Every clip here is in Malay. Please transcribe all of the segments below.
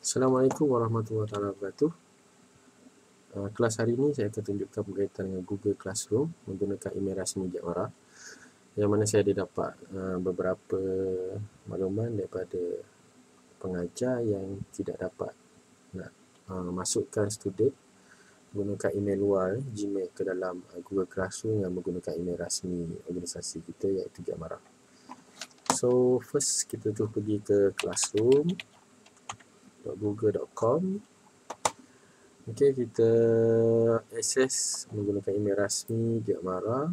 Assalamualaikum warahmatullahi wabarakatuh. Kelas hari ini saya akan tunjukkan berkaitan dengan Google Classroom menggunakan email rasmi Jakmara, yang mana saya ada dapat beberapa makluman daripada pengajar yang tidak dapat nak masukkan student menggunakan email luar Gmail ke dalam Google Classroom yang menggunakan email rasmi organisasi kita, iaitu Jakmara. So first kita tu pergi ke classroom.google.com. Okey, kita akses menggunakan email rasmi Jakmara.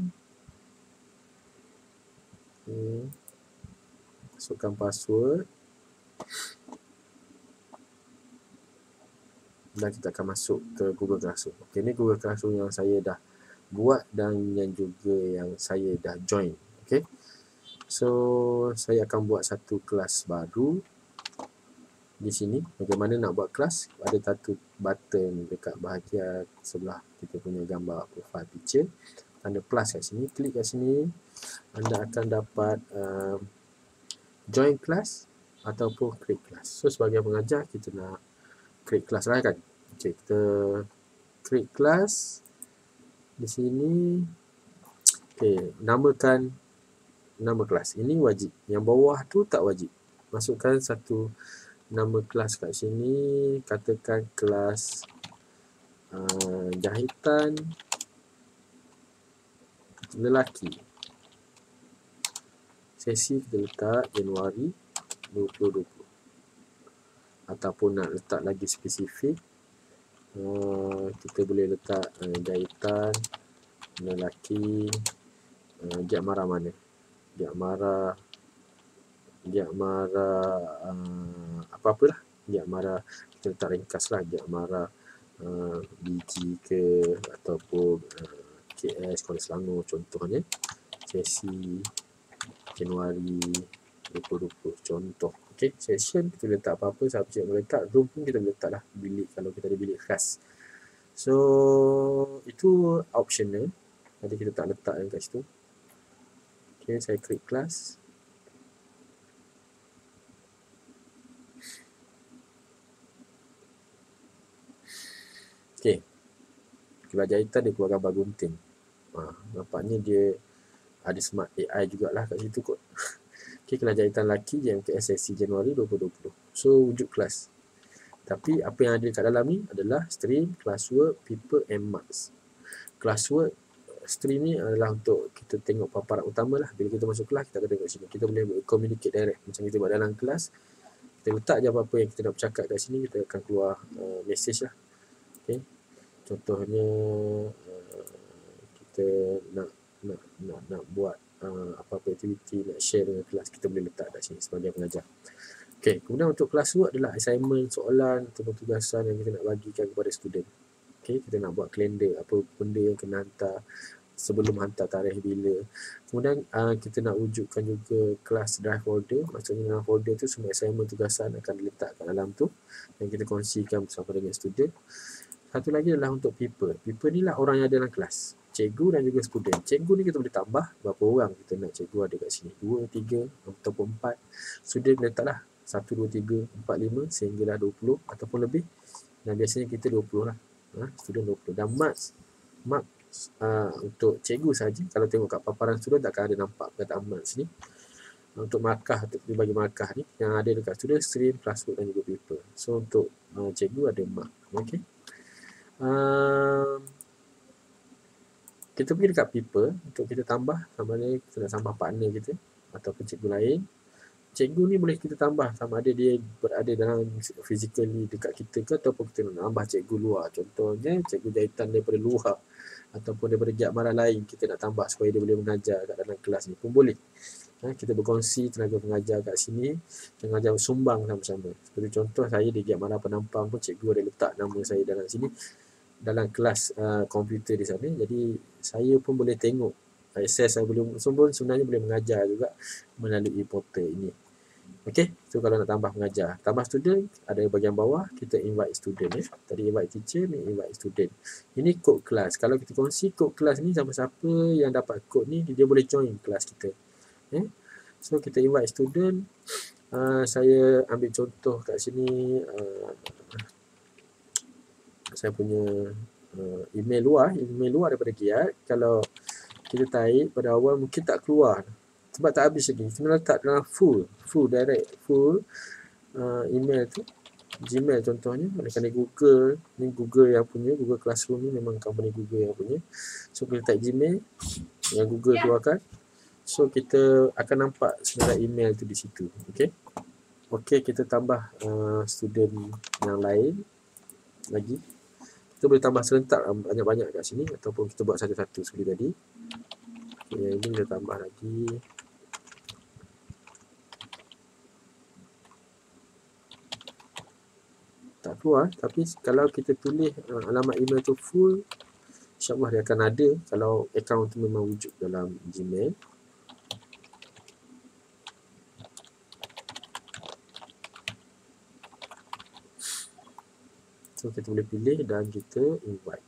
Masukkan password dan kita akan masuk ke Google Classroom. Okey, ini Google Classroom yang saya dah buat dan yang juga yang saya dah join. Okey, so saya akan buat satu kelas baru. Di sini bagaimana nak buat kelas, ada satu button dekat bahagian sebelah kita punya gambar profile picture, tanda plus kat sini, klik kat sini, anda akan dapat join class ataupun create class. So sebagai pengajar kita nak create class lah kan. Okey, kita create class di sini. Okey, namakan nama kelas. Ini wajib. Yang bawah tu tak wajib. Masukkan satu nama kelas kat sini, katakan kelas jahitan lelaki. Sesi kita letak Januari 2020. Ataupun nak letak lagi spesifik, kita boleh letak jahitan lelaki Jakmara mana? Jakmara apa-apalah. Jakmara kita letak ringkas lah, Jakmara BG ke ataupun KS Kuala Selangor contohnya. Sesi Januari 2020 contoh. Okey, session kita letak apa-apa, subjek boleh letak, room pun kita boleh letak lah, bilik kalau kita ada bilik khas. So itu optional, nanti kita tak letak kat situ. Okey, saya klik kelas. Okey, kelas jahitan dia keluar gambar gunting. Nampaknya dia ada smart AI jugalah kat situ kot. Okey, kelas jahitan lelaki JMKS sesi Januari 2020. So wujud kelas. Tapi apa yang ada kat dalam ni adalah stream, classwork, paper and marks. Classwork stream ni adalah untuk kita tengok paparan utama lah. Bila kita masuk kelas kita akan tengok sini. Kita boleh communicate direct. Macam kita buat dalam kelas, kita letak je apa-apa yang kita nak bercakap kat sini, kita akan keluar message lah. Okey, contohnya kita nak buat apa-apa aktiviti, nak share dengan kelas, kita boleh letak kat sini sebagai pengajar. Okey, kemudian untuk classwork adalah assignment, soalan atau tugasan yang kita nak bagikan kepada student. Okey, kita nak buat kalender, apa benda yang kena hantar, sebelum hantar tarikh bila. Kemudian kita nak wujudkan juga kelas drive folder. Maksudnya dalam folder tu semua assignment, tugasan akan diletakkan dalam tu dan kita kongsikan bersama dengan student. Satu lagi adalah untuk paper. Paper ni lah orang yang ada dalam kelas, cikgu dan juga student. Cikgu ni kita boleh tambah berapa orang kita nak cikgu ada kat sini, 2, 3 ataupun 4. Student boleh letaklah 1, 2, 3, 4, 5 sehinggalah 20 ataupun lebih. Dan biasanya kita 20 lah. Student 20. Dan marks untuk cikgu saja. Kalau tengok kat paparan student takkan ada nampak perkataan marks ni. Untuk markah, untuk bagi markah ni yang ada dekat student, stream, classwork dan juga paper. So untuk cikgu ada mark. Okey. Kita pergi dekat paper untuk kita tambah, sama ada kita nak tambah partner kita ataupun cikgu lain. Cikgu ni boleh kita tambah sama ada dia berada dalam physically dekat kita ke ataupun kita nak tambah cikgu luar. Contohnya cikgu jahitan daripada luar ataupun daripada Jakmara lain kita nak tambah supaya dia boleh mengajar kat dalam kelas ni pun boleh. Kita berkongsi tenaga pengajar kat sini, pengajar sumbang sama-sama. Seperti contoh saya di Jakmara Penampang pun cikgu ada letak nama saya dalam sini, dalam kelas komputer di sana. Jadi saya pun boleh tengok akses, saya boleh sebenarnya boleh mengajar juga melalui portal ini. Okey, so kalau nak tambah pengajar, tambah student, ada bahagian bawah kita invite student ya. Tadi invite teacher, ni invite student. Ini kod kelas. Kalau kita kongsi kod kelas ni, siapa-siapa yang dapat kod ni dia boleh join kelas kita. So kita invite student, Saya ambil contoh kat sini, saya punya email luar daripada Giat. Kalau kita tarik pada awal mungkin tak keluar sebab tak habis lagi. Kena letak dalam full email tu, Gmail contohnya, kerana Google ni, Google yang punya, Google Classroom ni memang company Google yang punya. So kita type Gmail yang Google keluarkan, so kita akan nampak sebenarnya email tu di situ. Okey, kita tambah student yang lain lagi. Kita boleh tambah serentak banyak-banyak kat sini ataupun kita buat satu-satu seperti tadi. Yang ini kita tambah lagi. Tak keluar, tapi kalau kita tulis alamat email tu full, insyaAllah dia akan ada kalau akaun tu memang wujud dalam Gmail. So kita boleh pilih dan kita invite.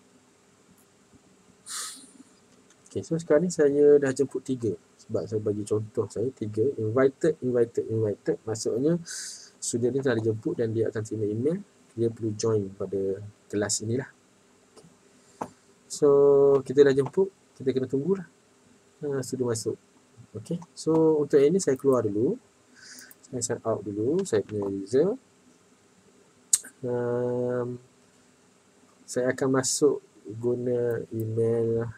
Okay, so sekarang ni saya dah jemput 3 sebab saya bagi contoh saya 3 invited. Maksudnya student ni telah dijemput dan dia akan terima email, dia perlu join pada kelas inilah. So kita dah jemput, kita kena tunggulah student masuk. Okay, so untuk ini saya keluar dulu, saya sign out dulu, saya punya user. Saya akan masuk guna email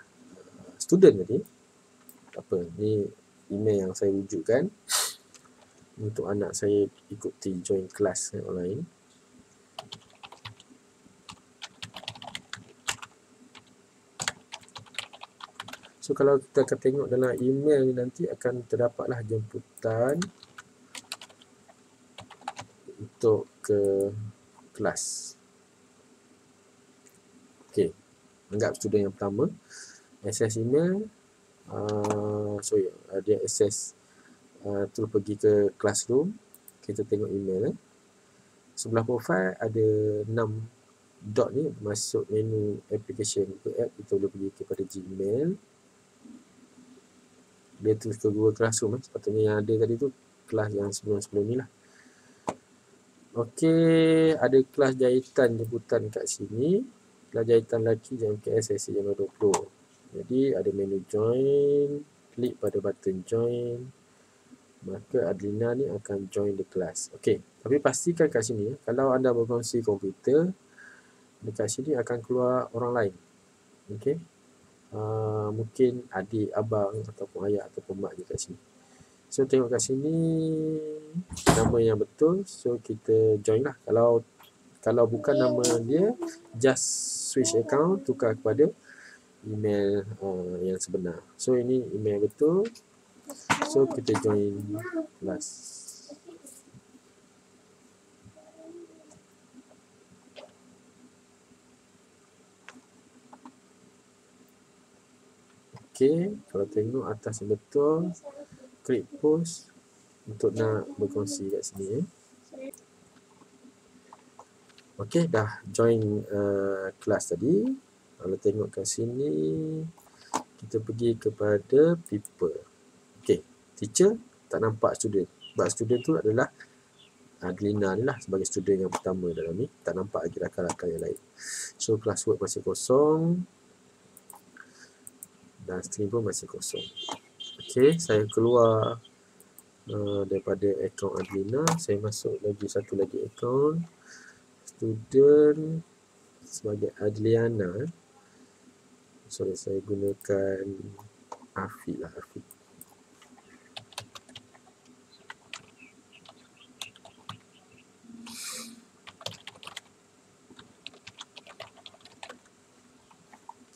student tadi. Tak apa, ni email yang saya wujudkan untuk anak saya ikuti join kelas online. So kalau kita akan tengok dalam email ni nanti akan terdapatlah jemputan untuk ke kelas. Okey, anggap student yang pertama access email, dia access terus pergi ke classroom. Kita tengok email. Sebelah profile ada 6 dot ni, masuk menu application ke app, kita boleh pergi kepada Gmail. Dia terus ke Google Classroom. Sepatutnya yang ada tadi tu kelas yang sebelum-sebelum ni lah. Okey, ada kelas jahitan jemputan kat sini. Kelas jahitan lelaki JMKS sesi Januari 20. Jadi ada menu join, klik pada button join, maka Adlina ni akan join the class. Okey, tapi pastikan kat sini kalau anda berkongsi komputer, dekat sini akan keluar orang lain. Okey, mungkin adik, abang ataupun ayah ataupun mak je kat sini. So tengok kat sini nama yang betul, so kita join lah. Kalau bukan nama dia, just switch account, tukar kepada email yang sebenar. So ini email betul, so kita join kelas. Okey, kalau tengok atas yang betul, klik post untuk nak berkongsi kat sini. Okey, dah join kelas tadi. Kalau tengok kat sini, kita pergi kepada people. Okey, teacher tak nampak student. Sebab student tu adalah Adlina ni lah sebagai student yang pertama dalam ni. Tak nampak lagi rakan-rakan yang lain. So classwork masih kosong. Dan string pun masih kosong. Okey, saya keluar daripada akaun Adlina. Saya masuk lagi satu lagi akaun. Student sebagai Adliana. Sorry, saya gunakan Afiq lah, Afiq.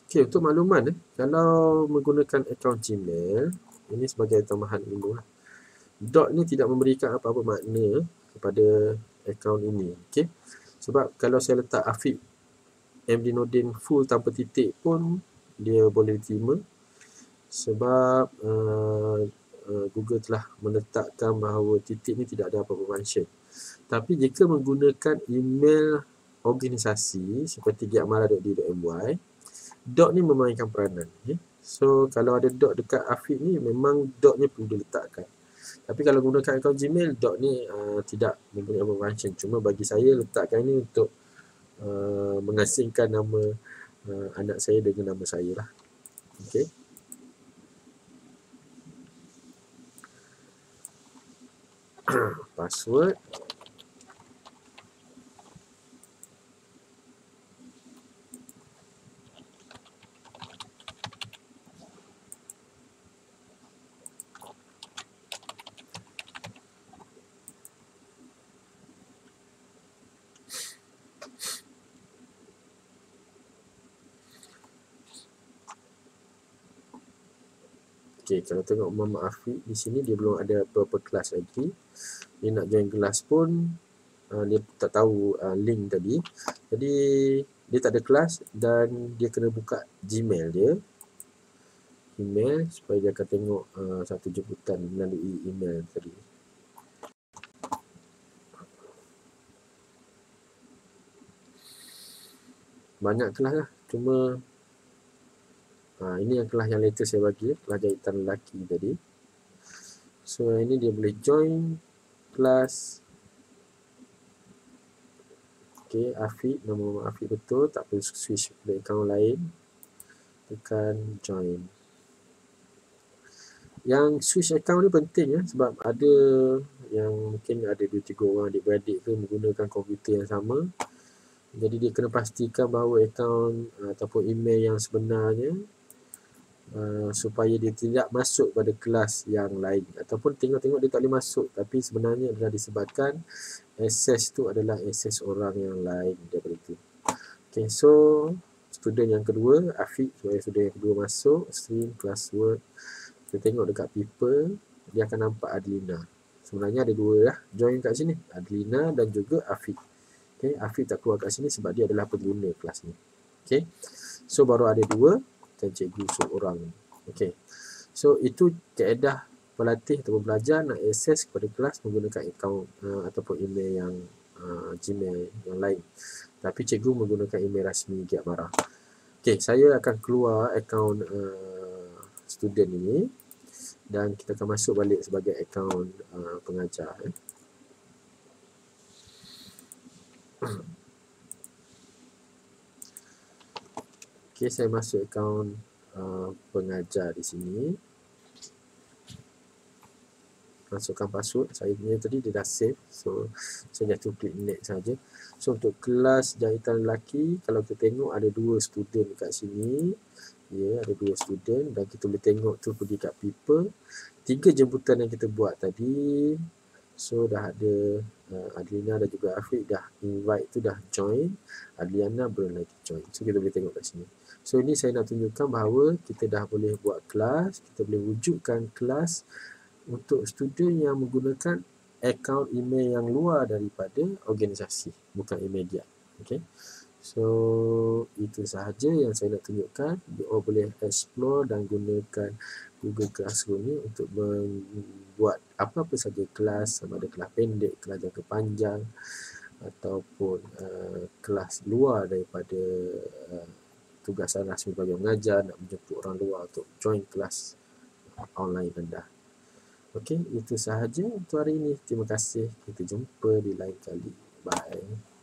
Okey, untuk makluman kalau menggunakan akaun Gmail, ini sebagai tambahan ilmu lah. Dot ni tidak memberikan apa-apa makna kepada akaun ini. Okey. Sebab kalau saya letak Afiq MD Nordin full tanpa titik pun dia boleh diterima. Sebab Google telah meletakkan bahawa titik ni tidak ada apa-apa function. Tapi jika menggunakan email organisasi seperti giatmara.d.my, dot ni memainkan peranan. So kalau ada dot dekat Afiq ni, memang dot ni perlu diletakkan. Tapi kalau gunakan akaun Gmail, dot ni tidak mempunyai apa function. Cuma bagi saya letakkan ini untuk mengasingkan nama anak saya dengan nama saya lah. Okey. Password. Okey, kalau tengok Muhammad Afiq di sini dia belum ada apa-apa kelas lagi. Dia nak join kelas pun dia tak tahu link tadi. Jadi dia tak ada kelas dan dia kena buka Gmail dia. Email supaya dia akan tengok satu jemputan melalui email tadi. Banyak kelas lah. Cuma ini yang kelas yang latest saya bagi, kelas jahitan lelaki tadi. So ini dia boleh join kelas. Okey, Afiq, nama Afiq betul, tak perlu switch ke akaun lain. Tekan join. Yang switch account ni penting ya, sebab ada yang mungkin ada 2-3 orang adik-beradik ke menggunakan komputer yang sama. Jadi dia kena pastikan bahawa akaun ataupun email yang sebenarnya supaya dia tidak masuk pada kelas yang lain, ataupun tengok-tengok dia tak boleh masuk, tapi sebenarnya adalah disebabkan akses tu adalah akses orang yang lain daripada itu. Okay, so student yang kedua, Afiq, student yang kedua masuk stream classwork. Kita tengok dekat people, dia akan nampak Adlina. Sebenarnya ada dua lah join kat sini, Adlina dan juga Afiq. Okay, Afiq tak keluar kat sini sebab dia adalah pengguna kelas ni. Okay, so baru ada dua dan cikgu seorang. Okay, so itu kaedah pelatih ataupun pelajar nak akses kepada kelas menggunakan akaun ataupun email yang Gmail yang lain. Tapi cikgu menggunakan email rasmi Giat Marah. Okay, saya akan keluar akaun student ini dan kita akan masuk balik sebagai akaun pengajar. Okay, saya masuk akaun pengajar di sini. Masukkan password. Saya punya tadi dia dah save. So, saya jatuh klik next saja. So, untuk kelas jahitan lelaki, kalau kita tengok ada 2 student dekat sini. Ya, ada 2 student dan kita boleh tengok tu pergi kat people. 3 jemputan yang kita buat tadi. So, dah ada Adliana dan juga Afiq dah invite tu dah join. Adliana belum lagi join. So, kita boleh tengok kat sini. So, ini saya nak tunjukkan bahawa kita dah boleh buat kelas. Kita boleh wujudkan kelas untuk student yang menggunakan akaun email yang luar daripada organisasi, bukan email dia. Okay. So, itu sahaja yang saya nak tunjukkan. You all boleh explore dan gunakan Google Classroom ni untuk membuat apa-apa saja kelas, sama ada kelas pendek, kelas jangka panjang, ataupun kelas luar daripada tugasan rasmi bagi mengajar, nak menjemput orang luar untuk join kelas online anda. Okey, itu sahaja untuk hari ini. Terima kasih. Kita jumpa di lain kali. Bye.